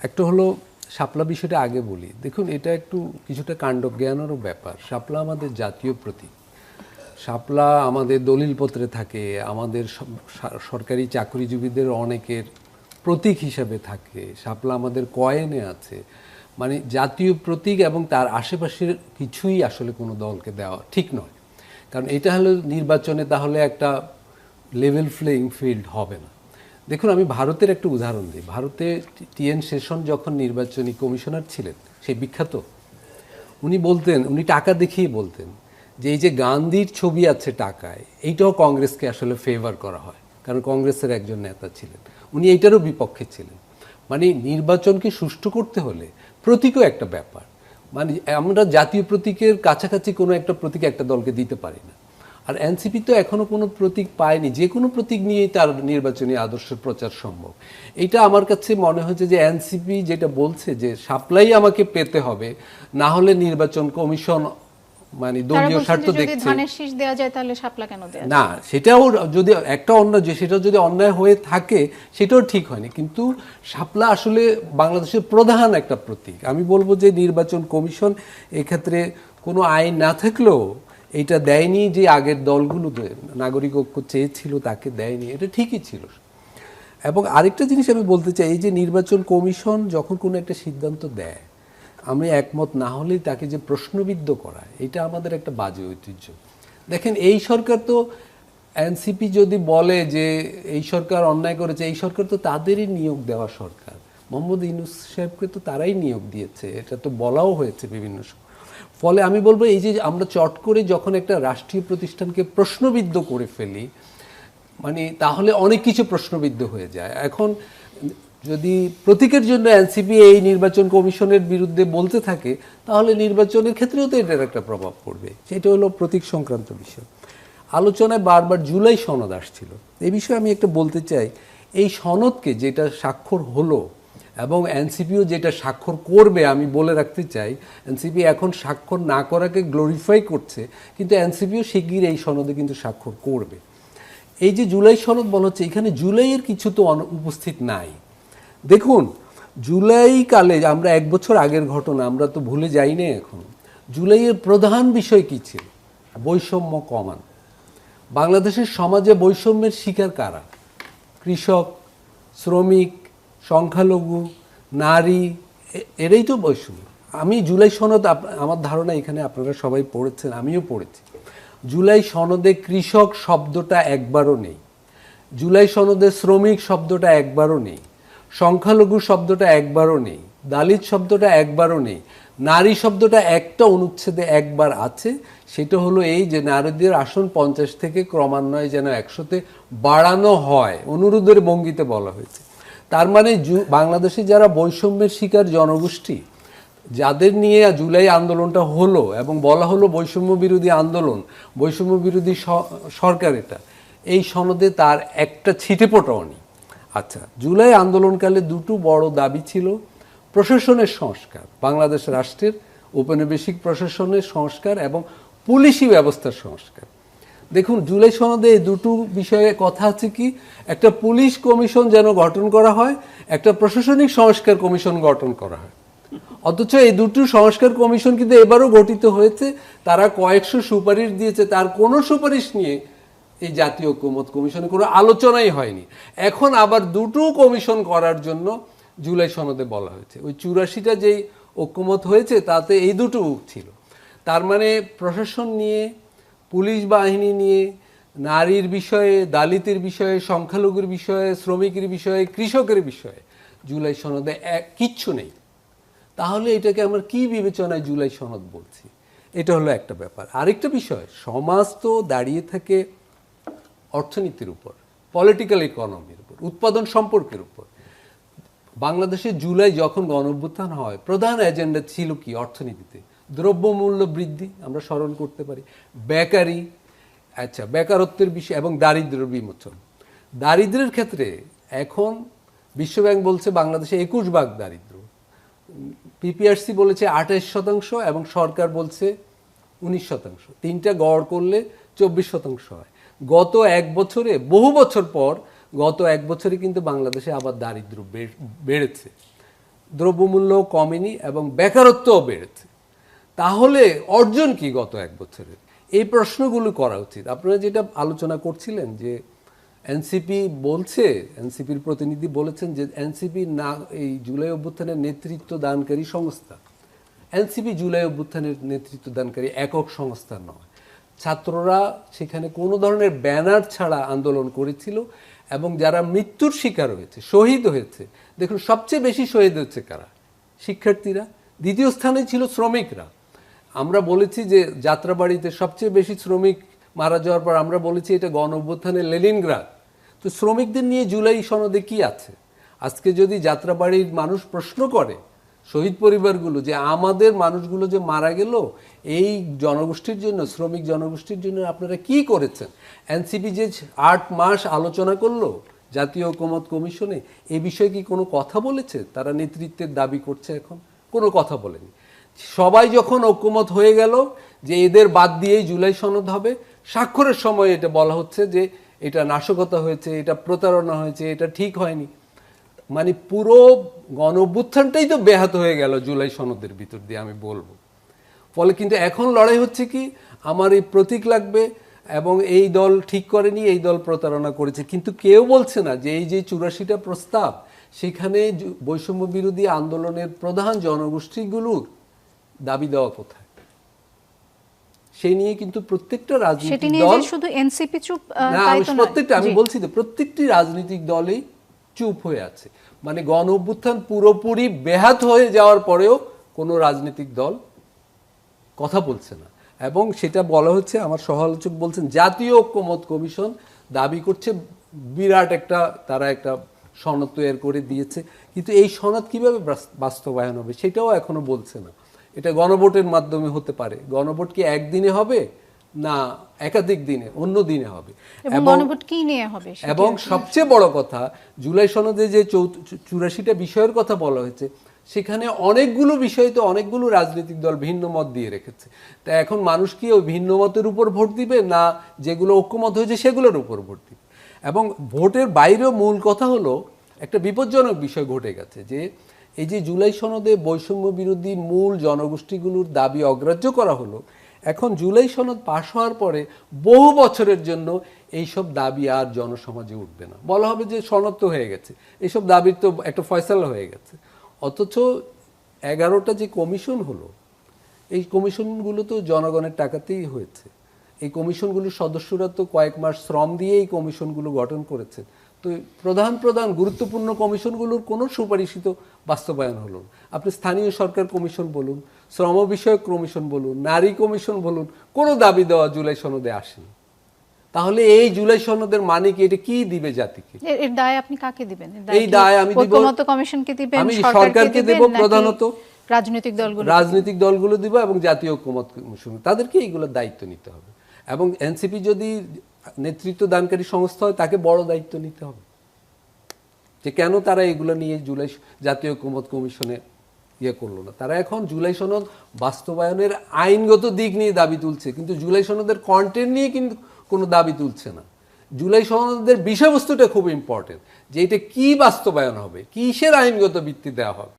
একটা হলো শাপলা বিষয়টা আগে বলি। দেখুন, এটা একটু কিছুটা কাণ্ডজ্ঞানেরও ব্যাপার। শাপলা আমাদের জাতীয় প্রতীক। শাপলা আমাদের দলিলপত্রে থাকে, আমাদের সরকারি চাকরিজীবীদের অনেকের প্রতীক হিসাবে থাকে। শাপলা আমাদের কয়েনে আছে। মানে জাতীয় প্রতীক, এবং তার আশেপাশের কিছুই আসলে কোনো দলকে দেওয়া ঠিক নয়। কারণ এটা হলো নির্বাচনে তাহলে একটা লেভেল প্লেইং ফিল্ড হবে না। দেখুন, আমি ভারতের একটা উদাহরণ দিই। ভারতে টিএন শেষন যখন নির্বাচনী কমিশনার ছিলেন, সে বিখ্যাত, উনি টাকা দেখিয়ে বলতেন যে এই যে গান্ধীর ছবি আছে টাকায়, এইটাও কংগ্রেসকে আসলে ফেভার করা হয়, কারণ কংগ্রেসের একজন নেতা ছিলেন। উনি এইটারও বিপক্ষে ছিলেন। মানে নির্বাচনকে সুষ্ঠু করতে হলে প্রতীকও একটা ব্যাপার। মানে আমরা জাতীয় প্রতীকের কাছাকাছি কোনো একটা প্রতীক একটা দলকে দিতে পারি না। আর এনসিপি তো এখনো কোনো প্রতীক পায়নি। যে কোনো প্রতীক নিয়েই তার নির্বাচনী আদর্শের প্রচার সম্ভব। এটা আমার কাছে মনে হচ্ছে যে এনসিপি যেটা বলছে যে সাপ্লাই আমাকে পেতে হবে, না হলে নির্বাচন কমিশন মানে দলীয় স্বার্থ দেখছে। ধানের শীষ দেওয়া যায় তাহলে শাপলা কেন দেওয়া না, সেটাও যদি একটা অন্যায়, যে সেটা যদি অন্যায় হয়ে থাকে সেটাও ঠিক হয়নি। কিন্তু শাপলা আসলে বাংলাদেশের প্রধান একটা প্রতীক। আমি বলবো যে নির্বাচন কমিশন এক্ষেত্রে কোনো আইন না থাকলেও এটা দেয়নি, যে আগের দলগুলো নাগরিক ঐক্য চেয়েছিল তাকে দেয়নি, এটা ঠিকই ছিল। এবং আরেকটা জিনিস আমি বলতে চাই, এই যে নির্বাচন কমিশন যখন কোনো একটা সিদ্ধান্ত দেয়, আমি একমত না হলেই তাকে যে প্রশ্নবিদ্ধ করা, এটা আমাদের একটা বাজে ঐতিহ্য। দেখেন, এই সরকার তো, এনসিপি যদি বলে যে এই সরকার অন্যায় করেছে, এই সরকার তো তাদেরই নিয়োগ দেওয়া সরকার। মোহাম্মদ ইউনূস সাহেবকে তো তারাই নিয়োগ দিয়েছে, এটা তো বলাও হয়েছে বিভিন্ন সময়। ফলে আমি বলবো, এই যে আমরা চট করে যখন একটা রাষ্ট্রীয় প্রতিষ্ঠানকে প্রশ্নবিদ্ধ করে ফেলি, মানে তাহলে অনেক কিছু প্রশ্নবিদ্ধ হয়ে যায়। এখন যদি প্রতীকের জন্য এনসিপি এই নির্বাচন কমিশনের বিরুদ্ধে বলতে থাকে, তাহলে নির্বাচনের ক্ষেত্রেও তো এটার একটা প্রভাব পড়বে। সেটা হলো প্রতীক সংক্রান্ত বিষয়। আলোচনায় বারবার জুলাই সনদ আসছিল। এই বিষয়ে আমি একটা বলতে চাই, এই সনদকে যেটা স্বাক্ষর হলো এবং এনসিপিও যেটা স্বাক্ষর করবে, আমি বলে রাখতে চাই, এনসিপি এখন স্বাক্ষর না করাকে গ্লোরিফাই করছে, কিন্তু এনসিপিও শিগগির এই সনদে কিন্তু স্বাক্ষর করবে। এই যে জুলাই সনদ বলা হচ্ছে, এখানে জুলাইয়ের কিছু তো উপস্থিত নাই। দেখুন, জুলাই কালে আমরা 1 বছর আগের ঘটনা আমরা তো ভুলে যাই না এখন। জুলাইয়ের প্রধান বিষয় কী ছিল? বৈষম্য কমান। বাংলাদেশের সমাজে বৈষম্যের শিকার কারা? কৃষক, শ্রমিক, সংখ্যালঘু, নারী, এরাই তো বৈষম্য। আমি জুলাই সনদ, আমার ধারণা এখানে আপনারা সবাই পড়েছেন, আমিও পড়েছি। জুলাই সনদে কৃষক শব্দটা একবারও নেই। জুলাই সনদে শ্রমিক শব্দটা একবারও নেই। সংখ্যালঘু শব্দটা একবারও নেই। দালিত শব্দটা একবারও নেই। নারী শব্দটা একটা অনুচ্ছেদে একবার আছে, সেটা হলো এই যে নারীদের আসন 50 থেকে ক্রমান্বয়ে যেন 100-তে বাড়ানো হয়, অনুরোধের ভঙ্গিতে বলা হয়েছে। তার মানে বাংলাদেশে যারা বৈষম্যের শিকার জনগোষ্ঠী, যাদের নিয়ে জুলাই আন্দোলনটা হলো এবং বলা হলো বৈষম্য বিরোধী আন্দোলন, বৈষম্য বিরোধী সরকার, এটা এই সনদে তার একটা ছিটেফোঁটাও নেই। আচ্ছা, জুলাই আন্দোলনকালে দুটো বড় দাবি ছিল: প্রশাসনের সংস্কার, বাংলাদেশ রাষ্ট্রের ঔপনিবেশিক প্রশাসনের সংস্কার এবং পুলিশি ব্যবস্থার সংস্কার। দেখুন, জুলাই সনদে এই দুটো বিষয়ে কথা আছে কি, একটা পুলিশ কমিশন যেন গঠন করা হয়, একটা প্রশাসনিক সংস্কার কমিশন গঠন করা হয়। অথচ এই দুটো সংস্কার কমিশন কিন্তু এবারও গঠিত হয়েছে, তারা কয়েকশো সুপারিশ দিয়েছে, তার কোনো সুপারিশ নিয়ে এই জাতীয় ঐকমত্য কমিশনে কোনো আলোচনাই হয়নি। এখন আবার দুটো কমিশন করার জন্য জুলাই সনদে বলা হয়েছে। ওই 84টা যেই ঐকমত হয়েছে তাতে এই দুটো ছিল। তার মানে প্রশাসন নিয়ে, পুলিশ বাহিনী নিয়ে, নারীর বিষয়ে, দালিতের বিষয়ে, সংখ্যালঘুর বিষয়ে, শ্রমিকের বিষয়ে, কৃষকের বিষয়ে জুলাই সনদে কিচ্ছু নেই। তাহলে এটাকে আমরা কি বিবেচনায় জুলাই সনদ বলছি? এটা হলো একটা ব্যাপার। আরেকটা বিষয়, সমাজ তো দাঁড়িয়ে থাকে অর্থনীতির উপর, পলিটিক্যাল ইকোনমির উপর, উৎপাদন সম্পর্কের উপর। বাংলাদেশে জুলাই যখন গণঅভ্যুত্থান হয়, প্রধান এজেন্ডা ছিল কি অর্থনীতিতে? দ্রব্যমূল্য বৃদ্ধি, আমরা স্মরণ করতে পারি, বেকারি, আচ্ছা বেকারত্বের বিষয়, এবং দারিদ্র্য বিমোচন। দারিদ্র্যের ক্ষেত্রে এখন বিশ্বব্যাংক বলছে বাংলাদেশে 21 ভাগ দারিদ্র, পিপিআরসি বলেছে 28% এবং সরকার বলছে 19%। তিনটা গড় করলে 24% হয়। গত 1 বছরে, বহু বছর পর গত 1 বছরে কিন্তু বাংলাদেশে আবার দারিদ্র্য বেড়েছে। দ্রব্যমূল্য কমেনি এবং বেকারত্বও বেড়েছে, তাহলে অর্জন কি গত এক বছরের? এই প্রশ্নগুলো করা উচিত। আপনারা যেটা আলোচনা করছিলেন যে এনসিপি বলছে, এনসিপির প্রতিনিধি বলেছেন যে এনসিপি না এই জুলাই অভ্যুত্থানের নেতৃত্ব দানকারী সংস্থা। এনসিপি জুলাই অভ্যুত্থানের নেতৃত্ব দানকারী একক সংস্থা নয়। ছাত্ররা সেখানে কোনো ধরনের ব্যানার ছাড়া আন্দোলন করেছিল এবং যারা মৃত্যুর শিকার হয়েছে, শহীদ হয়েছে, দেখুন সবচেয়ে বেশি শহীদ হচ্ছে কারা? শিক্ষার্থীরা। দ্বিতীয় স্থানে ছিল শ্রমিকরা। আমরা বলেছি যে যাত্রাবাড়িতে সবচেয়ে বেশি শ্রমিক মারা যাওয়ার পর আমরা বলেছি এটা গণ অভ্যুত্থানের লেনিনগ্রাদ। তো শ্রমিকদের নিয়ে জুলাই সনদে কি আছে? আজকে যদি যাত্রাবাড়ির মানুষ প্রশ্ন করে, শহীদ পরিবারগুলো, যে আমাদের মানুষগুলো যে মারা গেল এই জনগোষ্ঠীর জন্য, শ্রমিক জনগোষ্ঠীর জন্য আপনারা কি করেছেন? এনসিপি যে 8 মাস আলোচনা করলো জাতীয় ঐকমত্য কমিশনে, এই বিষয়ে কি কোনো কথা বলেছে? তারা নেতৃত্বের দাবি করছে, এখন কোনো কথা বলেনি। সবাই যখন ঐকমত হয়ে গেল যে এদের বাদ দিয়েই জুলাই সনদ হবে, স্বাক্ষরের সময় এটা বলা হচ্ছে যে এটা নাশকতা হয়েছে, এটা প্রতারণা হয়েছে, এটা ঠিক হয়নি। মানে পুরো গণ অভ্যুত্থানটাই তো ব্যাহত হয়ে গেল জুলাই সনদের ভিতর দিয়ে, আমি বলবো। ফলে কিন্তু এখন লড়াই হচ্ছে কি, আমার এই প্রতীক লাগবে এবং এই দল ঠিক করেনি, এই দল প্রতারণা করেছে। কিন্তু কেউ বলছে না যে এই যে 84টা প্রস্তাব, সেখানে বৈষম্য বিরোধী আন্দোলনের প্রধান জনগোষ্ঠীগুলোর দাবি দেওয়া কোথায়? সেই নিয়ে কিন্তু প্রত্যেকটা রাজনৈতিক দল, শুধু এনসিপি চুপ না প্রত্যেকটা, আমি বলছি তো প্রত্যেকটি রাজনৈতিক দলই চুপ হয়ে আছে। মানে গণ অভ্যুত্থান পুরোপুরি বেহাত হয়ে যাওয়ার পরেও কোনো রাজনৈতিক দল কথা বলছে না। এবং সেটা বলা হচ্ছে, আমার সহ-আলোচক বলছেন জাতীয় ঐকমত্য কমিশন দাবি করছে বিরাট একটা, তারা একটা সনদ তৈরি করে দিয়েছে, কিন্তু এই সনদ কিভাবে বাস্তবায়ন হবে সেটাও এখনো বলছে না। এটা গণভোটের মাধ্যমে হতে পারে। গণভোট কি একদিনে হবে না একাধিক দিনে, অন্য দিনে হবে? এবং গণভোট কি নিয়ে হবে? এবং সবচেয়ে বড় কথা, জুলাই সনদে যে 84টা বিষয়ের কথা বলা হয়েছে, সেখানে অনেকগুলো বিষয় তো অনেকগুলো রাজনৈতিক দল ভিন্ন মত দিয়ে রেখেছে। তা এখন মানুষ কি ওই ভিন্ন মতের উপর ভোট দিবে, না যেগুলো ঐক্যমত হয়েছে সেগুলোর উপর ভোট দিবে? এবং ভোটের বাইরেও মূল কথা হলো, একটা বিপজ্জনক বিষয় ঘটে গেছে যে এই যে জুলাই সনদে বৈষম্য বিরোধী মূল জনগোষ্ঠীগুলোর দাবি অগ্রাহ্য করা হলো, এখন জুলাই সনদ পাশ হওয়ার পরে বহু বছরের জন্য এইসব দাবি আর জনসমাজে উঠবে না। বলা হবে যে সনদ তো হয়ে গেছে, এইসব দাবির তো একটা ফয়সালা হয়ে গেছে। অথচ 11টা যে কমিশন হলো, এই কমিশনগুলো তো জনগণের টাকাতেই হয়েছে। এই কমিশনগুলোর সদস্যরা তো কয়েক মাস শ্রম দিয়ে এই কমিশনগুলো গঠন করেছে। তো প্রধান প্রধান গুরুত্বপূর্ণ কমিশনগুলোর কোনো সুপারিশই তো বাস্তবায়ন হলো না। আপনি স্থানীয় সরকার কমিশন বলুন, শ্রম বিষয়ক কমিশন বলুন, নারী কমিশন বলুন, কোনো দাবি দেওয়া জুলাই সনদে আসেনি। তাহলে এই জুলাই সনদের মানে কি? এটা কি দিবে জাতিকে? এর দায় আপনি কাকে দিবেন? এই দায় আমি দিব, ঐকমত্য কমিশনকে দিবেন, আমি সরকারকে দেব, প্রধানত রাজনৈতিক দলগুলো দিব এবং জাতীয় ঐকমত্য কমিশন, তাদেরকে এইগুলোর দায়িত্ব নিতে হবে। এবং এনসিপি যদি নেতৃত্ব দানকারী সংস্থা হয়, তাকে বড় দায়িত্ব নিতে হবে যে কেন তারা এগুলো নিয়ে জুলাই জাতীয় ঐকমত্য কমিশনে করলো না। তারা এখন জুলাই সনদ বাস্তবায়নের আইনগত দিক নিয়ে দাবি তুলছে, কিন্তু জুলাই সনদের কন্টেন্ট নিয়ে কিন্তু কোনো দাবি তুলছে না। জুলাই সনদের বিষয়বস্তুটা খুব ইম্পর্টেন্ট, যে এটা কি বাস্তবায়ন হবে, কিসের আইনগত ভিত্তি দেওয়া হবে।